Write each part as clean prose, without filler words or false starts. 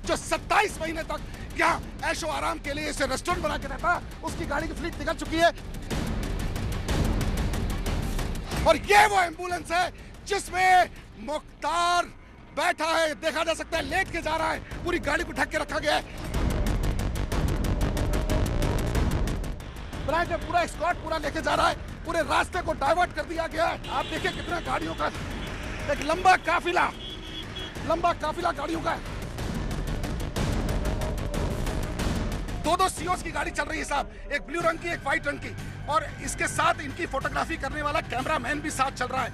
जो 27 महीने तक यहाँ ऐशो आराम के लिए इसे रेस्टोरेंट बना के रहता, उसकी गाड़ी की फ्लीट निकल चुकी है। और ये वो एम्बुलेंस है जिसमें मुख्तार बैठा है, देखा जा सकता है लेट के जा रहा है, पूरी गाड़ी को ढक के रखा गया है। पूरा स्क्वाड पूरा लेके जा रहा है, पूरे रास्ते को डाइवर्ट कर दिया गया है। आप देखिए कितना गाड़ियों का एक लंबा काफिला गाड़ियों का है। दो सीओस की गाड़ी चल रही है साहब, एक ब्लू रंग की, एक व्हाइट रंग की, और इसके साथ इनकी फोटोग्राफी करने वाला कैमरामैन भी साथ चल रहा है।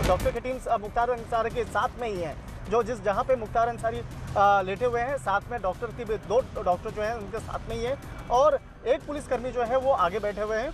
डॉक्टर की टीम मुख्तार अंसारी के साथ में ही है, जो जहां पे मुख्तार अंसारी लेटे हुए हैं, साथ में डॉक्टर की भी 2 डॉक्टर जो हैं उनके साथ में ही है, और एक पुलिसकर्मी जो है वो आगे बैठे हुए हैं।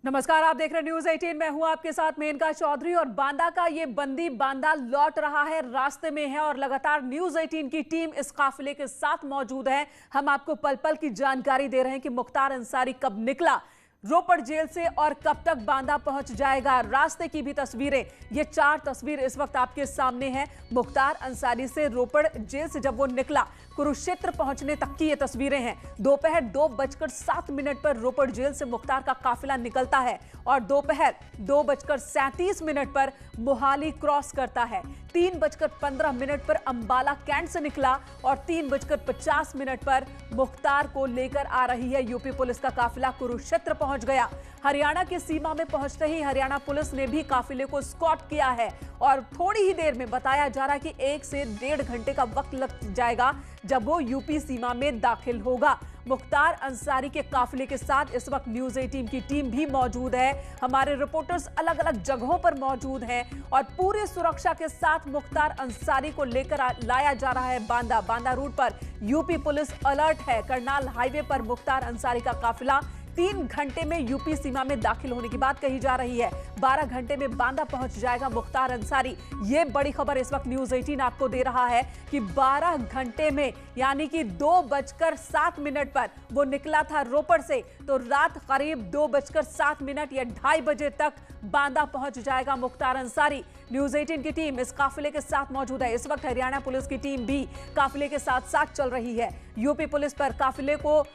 नमस्कार, आप देख रहे हैं न्यूज 18। मैं हूं आपके साथ मेनका चौधरी। और बांदा का ये बंदी बांदा लौट रहा है, रास्ते में है और लगातार न्यूज 18 की टीम इस काफिले के साथ मौजूद है। हम आपको पल पल की जानकारी दे रहे हैं कि मुख्तार अंसारी कब निकला रोपड़ जेल से और कब तक बांदा पहुंच जाएगा। रास्ते की भी तस्वीरें, ये 4 तस्वीर इस वक्त आपके सामने हैं। मुख्तार अंसारी से रोपड़ जेल से जब वो निकला, कुरुक्षेत्र पहुंचने तक की ये तस्वीरें हैं। दोपहर 2:07 पर रोपड़ जेल से मुख्तार का काफिला निकलता है और दोपहर 2:37 पर मोहाली क्रॉस करता है। 3:15 पर अंबाला कैंट से निकला और 3:50 पर मुख्तार को लेकर आ रही है यूपी पुलिस का काफिला कुरुक्षेत्र पहुंच गया। हरियाणा की सीमा में पहुंचते ही हरियाणा पुलिस ने भी काफिले को स्कॉट किया है और थोड़ी ही देर में बताया जा रहा है कि 1 से 1.5 घंटे का वक्त लग जाएगा जब वो यूपी सीमा में दाखिल होगा। मुख्तार अंसारी के काफिले के साथ इस वक्त न्यूज 18 की टीम भी मौजूद है। हमारे रिपोर्टर्स अलग अलग जगहों पर मौजूद हैं और पूरी सुरक्षा के साथ मुख्तार अंसारी को लेकर लाया जा रहा है बांदा रूट पर। यूपी पुलिस अलर्ट है। करनाल हाईवे पर मुख्तार अंसारी का काफिला 3 घंटे में यूपी सीमा में दाखिल होने की बात कही जा रही है। 12 घंटे में बांदा पहुंच जाएगा मुख्तार अंसारी। ये बड़ी खबर इस वक्त न्यूज 18 आपको दे रहा है कि 12 घंटे में, यानी कि 2:07 पर वो निकला था रोपड़ से, तो रात करीब 2:07 या 2:30 बजे तक बांदा पहुंच जाएगा मुख्तार अंसारी। न्यूज 18 की टीम इस काफिले के साथ मौजूद है। इस वक्त हरियाणा पुलिस की टीम भी काफिले के साथ साथ चल रही है। यूपी पुलिस पर काफिले को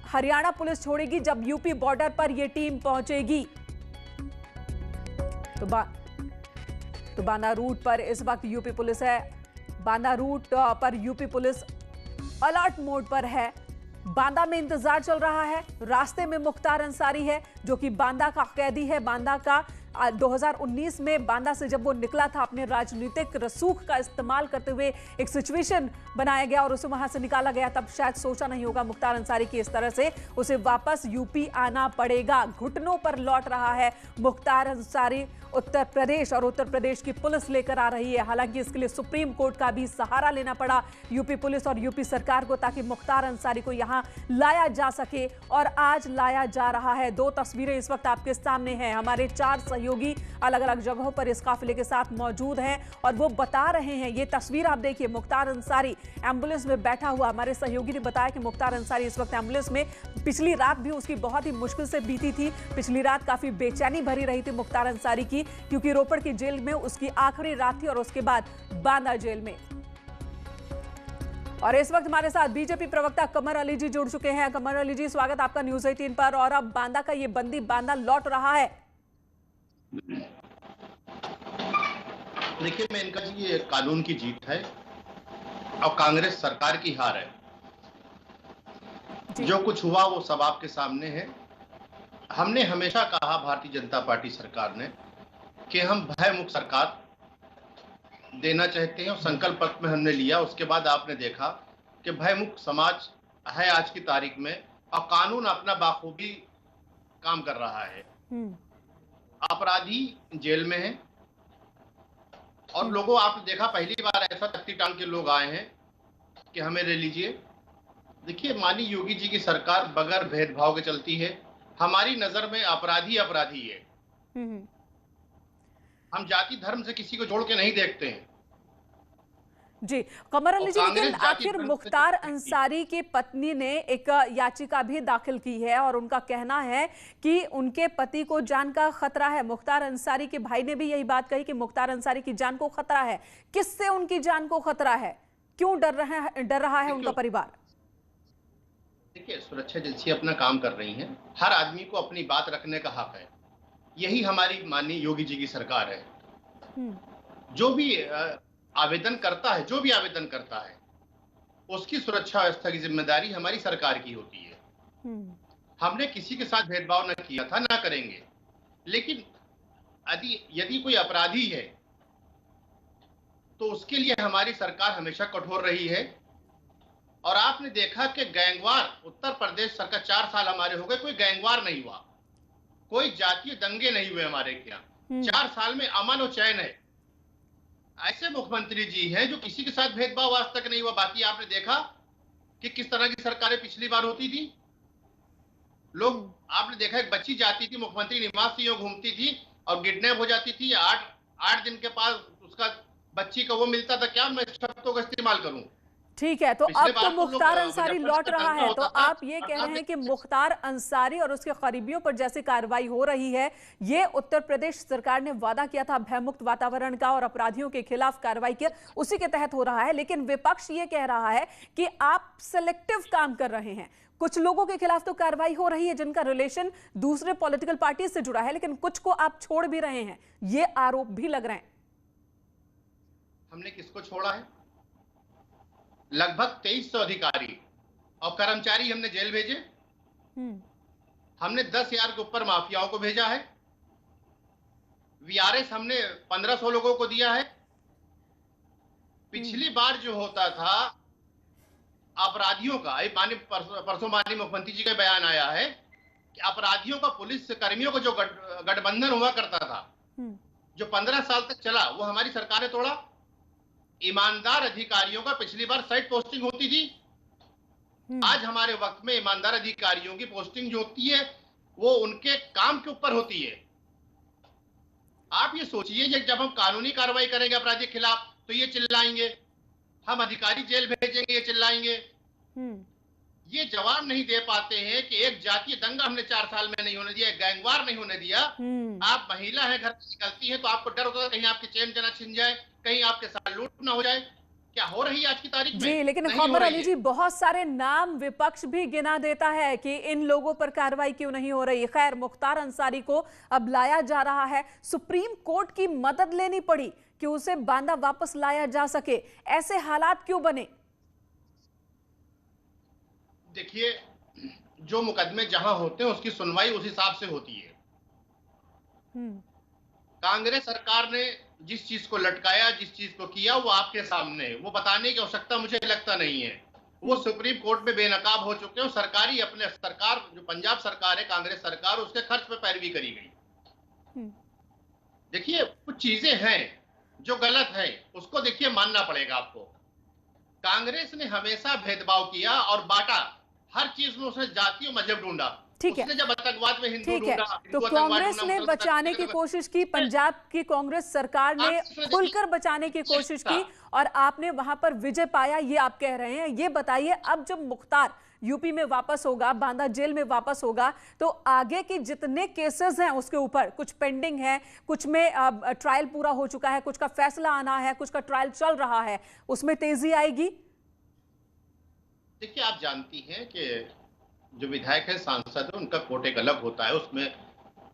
हरियाणा पुलिस छोड़ेगी जब यूपी बॉर्डर पर यह टीम पहुंचेगी। तो बांदा रूट पर इस वक्त यूपी पुलिस है। बांदा रूट पर यूपी पुलिस अलर्ट मोड पर है। बांदा में इंतजार चल रहा है। रास्ते में मुख्तार अंसारी है जो कि बांदा का कैदी है। बांदा का 2019 में बांदा से जब वो निकला था, अपने राजनीतिक रसूख का इस्तेमाल करते हुए एक सिचुएशन बनाया गया और उसे वहां से निकाला गया। तब शायद सोचा नहीं होगा मुख्तार अंसारी की इस तरह से उसे वापस यूपी आना पड़ेगा। घुटनों पर लौट रहा है मुख्तार अंसारी। उत्तर प्रदेश और उत्तर प्रदेश की पुलिस लेकर आ रही है। हालांकि इसके लिए सुप्रीम कोर्ट का भी सहारा लेना पड़ा यूपी पुलिस और यूपी सरकार को, ताकि मुख्तार अंसारी को यहां लाया जा सके, और आज लाया जा रहा है। 2 तस्वीरें इस वक्त आपके सामने हैं। हमारे 4 सहयोगी अलग अलग जगहों पर इस काफिले के साथ मौजूद हैं और वो बता रहे हैं। ये तस्वीर आप देखिए, मुख्तार अंसारी एम्बुलेंस में बैठा हुआ। हमारे सहयोगी ने बताया कि मुख्तार अंसारी इस वक्त एम्बुलेंस में, पिछली रात भी उसकी बहुत ही मुश्किल से बीती थी। पिछली रात काफी बेचैनी भरी रही थी मुख्तार अंसारी की, क्योंकि रोपड़ की जेल में उसकी आखिरी रात थी और उसके बाद बांदा जेल में। और इस वक्त हमारे साथ बीजेपी प्रवक्ता कमर अली जी जुड़ चुके हैं। कमर अली जी, स्वागत आपका न्यूज 18 पर। और अब बांदा का ये बंदी बांदा लौट रहा है। देखिए मेनका जी, ये कानून की जीत है और कांग्रेस सरकार की हार है। जो कुछ हुआ वो सब आपके सामने है। हमने हमेशा कहा, भारतीय जनता पार्टी सरकार ने, कि हम भय मुक्त सरकार देना चाहते हैं और संकल्प पत्र में हमने लिया। उसके बाद आपने देखा कि भय मुक्त समाज है आज की तारीख में और कानून अपना बाखूबी काम कर रहा है। अपराधी जेल में हैं और लोगों, आपने देखा पहली बार ऐसा तख्ती टांग के लोग आए हैं कि हमें ले लीजिए। देखिए, माननीय योगी जी की सरकार बगैर भेदभाव के चलती है। हमारी नजर में अपराधी अपराधी है। हम जाति धर्म से किसी को जोड़ के नहीं देखते हैं। जी कमर अली जी, और लेकिन कांग्रेस आखिर जाति मुख्तार अंसारी की पत्नी ने एक याचिका भी दाखिल की है और उनका कहना है कि उनके पति को जान का खतरा है। मुख्तार अंसारी के भाई ने भी यही बात कही कि मुख्तार अंसारी की जान को खतरा है। किससे उनकी जान को खतरा है? क्यों डर रहा है उनका परिवार? देखिए, सुरक्षा एजेंसी अपना काम कर रही है। हर आदमी को अपनी बात रखने का हक है। यही हमारी माननीय योगी जी की सरकार है। जो भी आवेदन करता है, जो भी आवेदन करता है, उसकी सुरक्षा व्यवस्था की जिम्मेदारी हमारी सरकार की होती है। हमने किसी के साथ भेदभाव न किया था, ना करेंगे। लेकिन यदि कोई अपराधी है तो उसके लिए हमारी सरकार हमेशा कठोर रही है। और आपने देखा कि गैंगवार, उत्तर प्रदेश सरकार 4 साल हमारे हो गए, कोई गैंगवार नहीं हुआ, कोई जातीय दंगे नहीं हुए हमारे यहाँ। 4 साल में अमन और चैन है। ऐसे मुख्यमंत्री जी हैं जो किसी के साथ भेदभाव आज तक नहीं हुआ। बाकी आपने देखा कि किस तरह की सरकारें पिछली बार होती थी। लोग, आपने देखा एक बच्ची जाती थी मुख्यमंत्री निवास से, यूं घूमती थी और किडनैप हो जाती थी। 8 दिन के पास उसका बच्ची का वो मिलता था। क्या मैं शब्दों का इस्तेमाल करूं? ठीक है, तो अब तो मुख्तार अंसारी लौट रहा है, तो आप ये कह रहे हैं कि मुख्तार अंसारी और उसके करीबियों पर जैसे कार्रवाई हो रही है, ये उत्तर प्रदेश सरकार ने वादा किया था भयमुक्त वातावरण का और अपराधियों के खिलाफ कार्रवाई किया, उसी के तहत हो रहा है। लेकिन विपक्ष ये कह रहा है कि आप सिलेक्टिव काम कर रहे हैं। कुछ लोगों के खिलाफ तो कार्रवाई हो रही है जिनका रिलेशन दूसरे पॉलिटिकल पार्टी से जुड़ा है, लेकिन कुछ को आप छोड़ भी रहे हैं। ये आरोप भी लग रहे हैं। हमने किसको छोड़ा है? लगभग 2300 अधिकारी और कर्मचारी हमने जेल भेजे। हमने 10,000 के ऊपर माफियाओं को भेजा है। वीआरएस हमने 1500 लोगों को दिया है। पिछली बार जो होता था अपराधियों का, परसों माननीय मुख्यमंत्री जी का बयान आया है कि अपराधियों का पुलिस कर्मियों को जो गठबंधन हुआ करता था, जो 15 साल तक चला, वो हमारी सरकार ने तोड़ा। ईमानदार अधिकारियों का पिछली बार साइड पोस्टिंग होती थी। आज हमारे वक्त में ईमानदार अधिकारियों की पोस्टिंग जो होती है वो उनके काम के ऊपर होती है। आप ये सोचिए, जब हम कानूनी कार्रवाई करेंगे अपराधी के खिलाफ तो ये चिल्लाएंगे, हम अधिकारी जेल भेजेंगे, ये चिल्लाएंगे। ये जवाब नहीं दे पाते हैं कि एक जातीय दंगा हमने 4 साल में नहीं होने दिया, गैंगवार नहीं होने दिया। आप महिला है, घर से निकलती है तो आपको डर होता है कहीं आपकी चैन जना छिन जाए, कहीं आपके साथ लूट ना हो जाए। क्या हो रही है आज की तारीख में? जी, लेकिन कमर अली जी, बहुत सारे नाम विपक्ष भी गिना देता है कि इन लोगों पर कार्रवाई क्यों नहीं हो रही। खैर, मुख्तार अंसारी को अब लाया जा रहा है। सुप्रीम कोर्ट की मदद लेनी पड़ी कि उसे बांदा वापस लाया जा सके। ऐसे हालात क्यों बने? देखिए, जो मुकदमे जहां होते हैं उसकी सुनवाई उस हिसाब से होती है। कांग्रेस सरकार ने जिस चीज को लटकाया, जिस चीज को किया, वो आपके सामने है। वो बताने की आवश्यकता मुझे लगता नहीं है। वो सुप्रीम कोर्ट में बेनकाब हो चुके हैं। सरकारी अपने सरकार, जो पंजाब सरकार है, कांग्रेस सरकार, उसके खर्च पे पैरवी करी गई। देखिए, कुछ चीजें हैं जो गलत है, उसको देखिए मानना पड़ेगा आपको। कांग्रेस ने हमेशा भेदभाव किया और बांटा। हर चीज में उसने जाति और मजहब ढूंढा। ठीक है, जब आतंकवाद में हिंदू ठीक है, तो कांग्रेस ने बचाने की कोशिश की, पंजाब की कांग्रेस सरकार ने खुलकर बचाने की कोशिश की और आपने वहां पर विजय पाया, ये आप कह रहे हैं। ये बताइए, अब जब मुख्तार यूपी में वापस होगा, बांदा जेल में वापस होगा, तो आगे के जितने केसेस हैं उसके ऊपर कुछ पेंडिंग है, कुछ में ट्रायल पूरा हो चुका है, कुछ का फैसला आना है, कुछ का ट्रायल चल रहा है, उसमें तेजी आएगी? देखिए, आप जानती हैं कि जो विधायक है, सांसद है, उनका कोर्ट एक अलग होता है, उसमें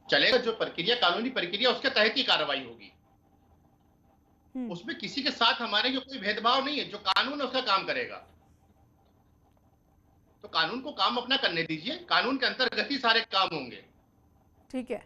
चलेगा जो प्रक्रिया, कानूनी प्रक्रिया, उसके तहत ही कार्रवाई होगी। उसमें किसी के साथ हमारे कोई भेदभाव नहीं है। जो कानून है उसका काम करेगा, तो कानून को काम अपना करने दीजिए। कानून के अंतर्गत ही सारे काम होंगे। ठीक है,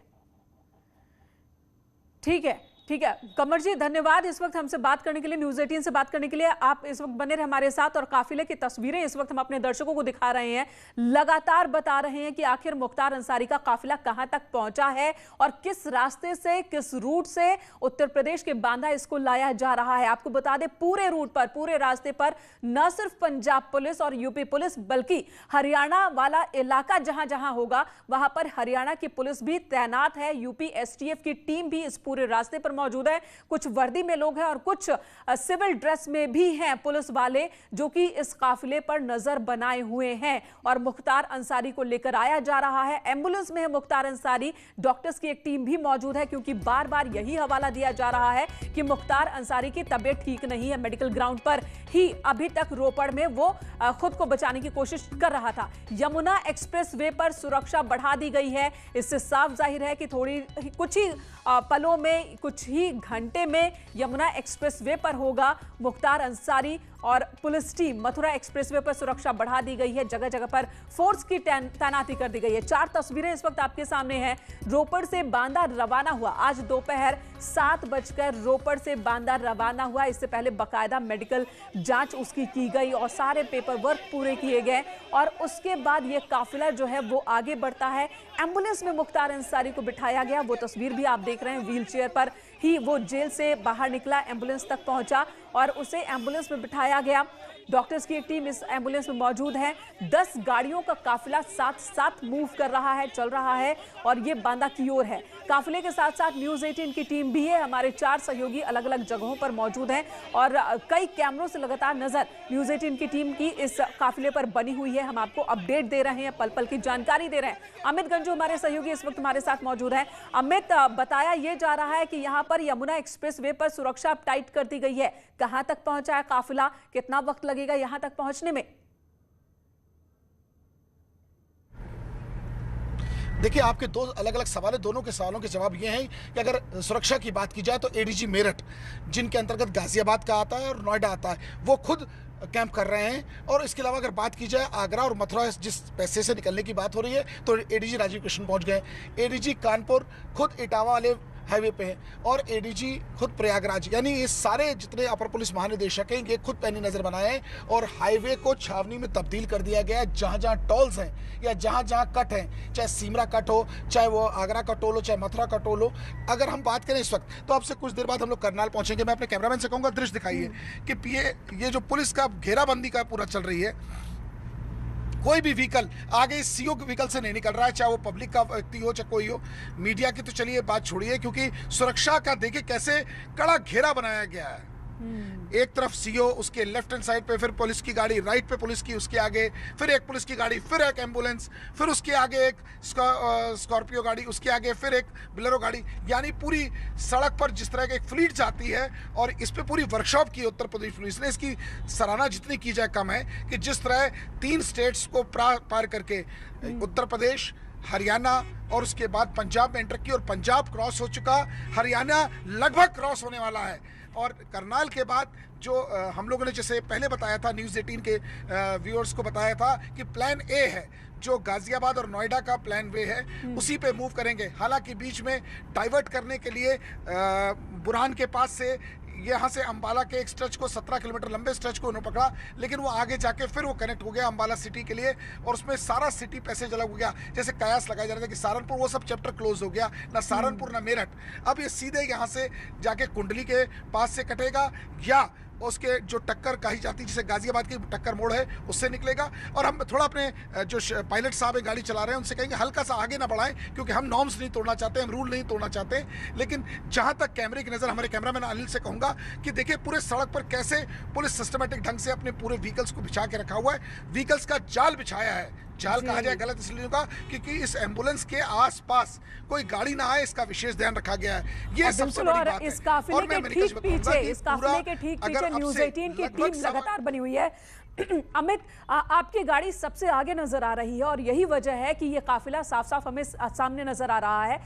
ठीक है, ठीक है। कमर जी, धन्यवाद इस वक्त हमसे बात करने के लिए, न्यूज़ 18 से बात करने के लिए। आप इस वक्त बने रहे हमारे साथ और काफिले की तस्वीरें इस वक्त हम अपने दर्शकों को दिखा रहे हैं। लगातार बता रहे हैं कि आखिर मुख्तार अंसारी का काफिला कहां तक पहुंचा है और किस रास्ते से, किस रूट से उत्तर प्रदेश के बांदा इसको लाया जा रहा है। आपको बता दें, पूरे रूट पर, पूरे रास्ते पर न सिर्फ पंजाब पुलिस और यूपी पुलिस, बल्कि हरियाणा वाला इलाका जहां जहां होगा वहां पर हरियाणा की पुलिस भी तैनात है। यूपी एसटीएफ की टीम भी इस पूरे रास्ते पर मौजूद है। कुछ वर्दी में लोग हैं और कुछ सिविल ड्रेस में भी हैं पुलिस वाले, जो कि इस काफिले पर नजर बनाए हुए हैं और मुख्तार अंसारी को लेकर आया जा रहा है। एम्बुलेंस में है मुख्तार अंसारी, डॉक्टर्स की एक टीम भी मौजूद है, क्योंकि बार बार यही हवाला दिया जा रहा है कि मुख्तार अंसारी की तबीयत ठीक नहीं है। मेडिकल ग्राउंड पर ही अभी तक रोपड़ में वो खुद को बचाने की कोशिश कर रहा था। यमुना एक्सप्रेस वे पर सुरक्षा बढ़ा दी गई है। इससे साफ जाहिर है कि कुछ ही पलों में, कुछ ही घंटे में यमुना एक्सप्रेस वे पर होगा मुख्तार अंसारी और पुलिस टीम। मथुरा एक्सप्रेसवे पर सुरक्षा बढ़ा दी गई है, जगह जगह पर फोर्स की तैनाती कर दी गई है। 4 तस्वीरें इस वक्त आपके सामने हैं। रोपड़ से बांदा रवाना हुआ आज दोपहर 7 बजकर रोपड़ से बांदा रवाना हुआ। इससे पहले बकायदा मेडिकल जांच उसकी की गई और सारे पेपर वर्क पूरे किए गए और उसके बाद ये काफिला जो है वो आगे बढ़ता है। एम्बुलेंस में मुख्तार अंसारी को बिठाया गया, वो तस्वीर भी आप देख रहे हैं। व्हील चेयर पर ही वो जेल से बाहर निकला, एम्बुलेंस तक पहुंचा और उसे एम्बुलेंस में बिठाया गया। डॉक्टर्स की एक टीम इस एम्बुलेंस में मौजूद है। 10 गाड़ियों का काफिला साथ साथ मूव कर रहा है, चल रहा है और ये बांदा की ओर है। काफिले के साथ साथ न्यूज़ 18 की टीम भी है। हमारे 4 सहयोगी अलग अलग जगहों पर मौजूद हैं और कई कैमरों से लगातार नजर न्यूज़ 18 की टीम की इस काफिले पर बनी हुई है। हम आपको अपडेट दे रहे हैं, पल पल की जानकारी दे रहे हैं। अमित गंजू हमारे सहयोगी इस वक्त हमारे साथ मौजूद है। अमित, बताया ये जा रहा है कि यहाँ पर यमुना एक्सप्रेस वे पर सुरक्षा अब टाइट कर दी गई है। कहां तक पहुंचा है काफिला, कितना वक्त लगेगा यहां तक पहुंचने में? देखिए, आपके 2 अलग अलग सवाल है। दोनों के सवालों के जवाब ये हैं कि अगर सुरक्षा की बात की जाए तो एडीजी मेरठ, जिनके अंतर्गत गाजियाबाद का आता है और नोएडा आता है, वो खुद कैंप कर रहे हैं। और इसके अलावा अगर बात की जाए आगरा और मथुरा जिस पैसे से निकलने की बात हो रही है, तो एडीजी राजीव कृष्ण पहुंच गए। एडीजी कानपुर खुद इटावा वाले हाईवे पे है और एडीजी खुद प्रयागराज, यानी ये सारे जितने अपर पुलिस महानिदेशक हैं ये खुद पैनी नजर बनाए हैं और हाईवे को छावनी में तब्दील कर दिया गया है। जहां जहां टोल्स हैं या जहां जहां कट हैं, चाहे सीमरा कट हो, चाहे वो आगरा का टोल हो, चाहे मथुरा का टोल हो। अगर हम बात करें इस वक्त, तो आपसे कुछ देर बाद हम लोग करनाल पहुंचेंगे। मैं अपने कैमरामैन से कहूँगा दृश्य दिखाइए कि ये जो पुलिस का घेराबंदी का पूरा चल रही है, कोई भी व्हीकल आगे सीओ व्हीकल से नहीं निकल रहा है, चाहे वो पब्लिक का व्यक्ति हो चाहे कोई हो। मीडिया की तो चलिए बात छोड़िए, क्योंकि सुरक्षा का देखिए कैसे कड़ा घेरा बनाया गया है। एक तरफ सीओ, उसके लेफ्ट हैंड साइड पे फिर पुलिस की गाड़ी, राइट पे पुलिस की, उसके आगे फिर एक पुलिस की गाड़ी, फिर एक एम्बुलेंस, फिर उसके आगे एक स्कॉर्पियो गाड़ी, उसके आगे फिर एक बोलेरो गाड़ी। यानी पूरी सड़क पर जिस तरह की एक फ्लीट जाती है और इस पे पूरी वर्कशॉप की उत्तर प्रदेश पुलिस ने। इसकी सराहना जितनी की जाए कम है कि जिस तरह 3 स्टेट्स को पार करके उत्तर प्रदेश, हरियाणा और उसके बाद पंजाब में एंटर की और पंजाब क्रॉस हो चुका, हरियाणा लगभग क्रॉस होने वाला है। और करनाल के बाद जो हम लोगों ने जैसे पहले बताया था, न्यूज़ 18 के व्यूअर्स को बताया था कि प्लान ए है, जो गाजियाबाद और नोएडा का प्लान वे है, उसी पे मूव करेंगे। हालांकि बीच में डाइवर्ट करने के लिए बुरहान के पास से यहाँ से अंबाला के एक स्ट्रेच को 17 किलोमीटर लंबे स्ट्रेच को उन्होंने पकड़ा, लेकिन वो आगे जाके फिर वो कनेक्ट हो गया अंबाला सिटी के लिए और उसमें सारा सिटी पैसेज अलग हो गया। जैसे कयास लगाया जा रहा था कि सहारनपुर, वो सब चैप्टर क्लोज हो गया, ना सहारनपुर ना मेरठ। अब ये सीधे यहाँ से जाके कुंडली के पास से कटेगा या उसके जो टक्कर कही जाती है, जिसे गाजियाबाद की टक्कर मोड़ है, उससे निकलेगा। और हम थोड़ा अपने जो पायलट साहब गाड़ी चला रहे हैं उनसे कहेंगे हल्का सा आगे ना बढ़ाएं, क्योंकि हम नॉर्म्स नहीं तोड़ना चाहते, हम रूल नहीं तोड़ना चाहते। लेकिन जहां तक कैमरे की नज़र, हमारे कैमरामैन अनिल से कहूँगा कि देखिए पूरे सड़क पर कैसे पुलिस सिस्टमेटिक ढंग से अपने पूरे व्हीकल्स को बिछा के रखा हुआ है। व्हीकल्स का जाल बिछाया है। जाल कहा जाए गलत इसलिए होगा क्योंकि इस एम्बुलेंस के आसपास कोई गाड़ी ना आए, इसका विशेष ध्यान रखा गया है। ये सबसे बड़ी बात है। इस काफिले के ठीक पीछे न्यूज़ 18 की टीम लगातार बनी हुई है। अमित, आपकी गाड़ी सबसे आगे नजर आ रही है और यही वजह है कि ये काफिला साफ साफ हमें सामने नजर आ रहा है।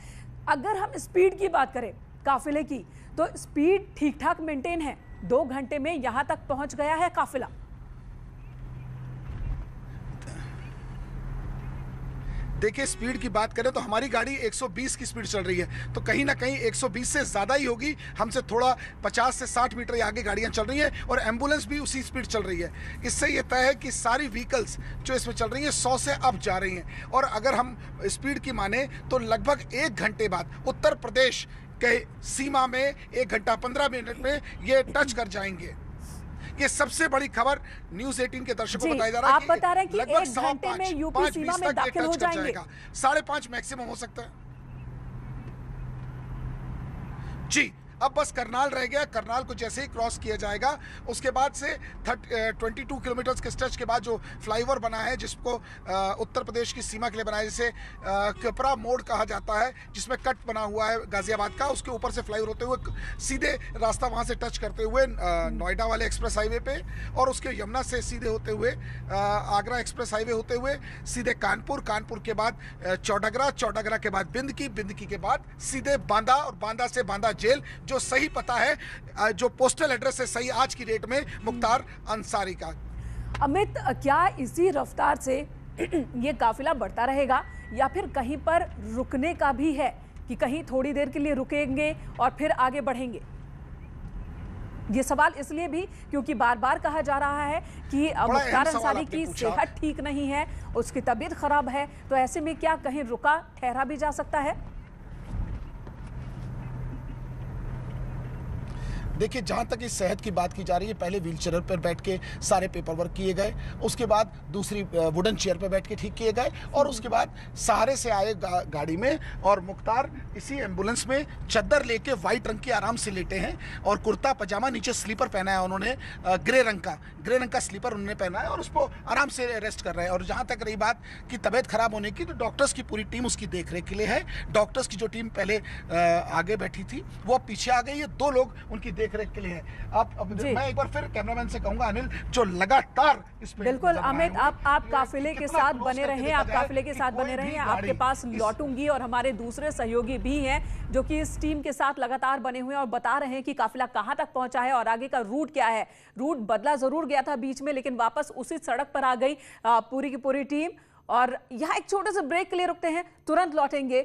अगर हम स्पीड की बात करें काफिले की, तो स्पीड ठीक ठाक मेंटेन है। 2 घंटे में यहां तक पहुंच गया है काफिला। देखिए, स्पीड की बात करें तो हमारी गाड़ी 120 की स्पीड चल रही है, तो कहीं ना कहीं 120 से ज़्यादा ही होगी। हमसे थोड़ा 50 से 60 मीटर आगे गाड़ियां चल रही हैं और एम्बुलेंस भी उसी स्पीड चल रही है। इससे ये तय है कि सारी व्हीकल्स जो इसमें चल रही हैं 100 से अब जा रही हैं। और अगर हम स्पीड की माने तो लगभग 1 घंटे बाद उत्तर प्रदेश के सीमा में 1 घंटा 15 मिनट में ये टच कर जाएंगे। ये सबसे बड़ी खबर न्यूज़ 18 के दर्शकों को बताया जा रहा है। आप बता रहे हैं कि लगभग 1 घंटे में यूपी सीमा में दाखिल हो जाएंगे। 5:30 मैक्सिमम हो सकता है जी। अब बस करनाल रह गया। करनाल को जैसे ही क्रॉस किया जाएगा उसके बाद से 22 किलोमीटर के स्ट्रेच के बाद जो फ्लाईओवर बना है, जिसको उत्तर प्रदेश की सीमा के लिए बनाया, जिसे कपरा मोड़ कहा जाता है, जिसमें कट बना हुआ है गाजियाबाद का, उसके ऊपर से फ्लाईओवर होते हुए सीधे रास्ता वहां से टच करते हुए नोएडा वाले एक्सप्रेस हाईवे पे, और उसके यमुना से सीधे होते हुए आगरा एक्सप्रेस हाईवे होते हुए सीधे कानपुर, कानपुर के बाद चौडगरा, चौडगरा के बाद बिंदकी, बिंदकी के बाद सीधे बांदा, और बांदा से बांदा जेल, जो सही पता है, जो पोस्टल एड्रेस है सही आज की डेट में मुख्तार अंसारी का। अमित, क्या इसी रफ्तार से ये काफिला बढ़ता रहेगा या फिर कहीं पर रुकने का भी है कि कहीं थोड़ी देर के लिए रुकेंगे और फिर आगे बढ़ेंगे? ये सवाल इसलिए भी क्योंकि बार बार कहा जा रहा है कि मुख्तार अंसारी की सेहत ठीक नहीं है, उसकी तबीयत खराब है, तो ऐसे में क्या कहीं रुका ठहरा भी जा सकता है? देखिए, जहाँ तक इस सेहत की बात की जा रही है, पहले व्हील चेयर पर बैठ के सारे पेपर वर्क किए गए, उसके बाद दूसरी वुडन चेयर पर बैठ के ठीक किए गए, और उसके बाद सहारे से आए गाड़ी में, और मुख्तार इसी एम्बुलेंस में चद्दर लेके वाइट रंग की आराम से लेटे हैं, और कुर्ता पजामा, नीचे स्लीपर पहना है उन्होंने, ग्रे रंग का स्लीपर उन्होंने पहना है, और उसको आराम से रेस्ट कर रहे हैं। और जहाँ तक रही बात कि तबीयत खराब होने की, तो डॉक्टर्स की पूरी टीम उसकी देखरेख के लिए है। डॉक्टर्स की जो टीम पहले आगे बैठी थी वो अब पीछे आ गई है, 2 लोग उनकी देखरेख के लिए है। मैं एक बार फिर कैमरामैन से कहूंगा अनिल, जो लगातार इस पे बिल्कुल अमित, आप काफिले के साथ बने रहें, आप काफिले के साथ बने रहें, आपके पास लौटूंगी, और हमारे दूसरे सहयोगी भी हैं जो कि इस टीम के साथ लगातार बने हुए हैं और बता रहे हैं कि काफिला कहां तक पहुंचा है और आगे का रूट क्या है। रूट बदला जरूर गया था बीच में, लेकिन वापस उसी सड़क पर आ गई पूरी की पूरी टीम। और यहाँ एक छोटे से ब्रेक के लिए रुकते हैं, तुरंत लौटेंगे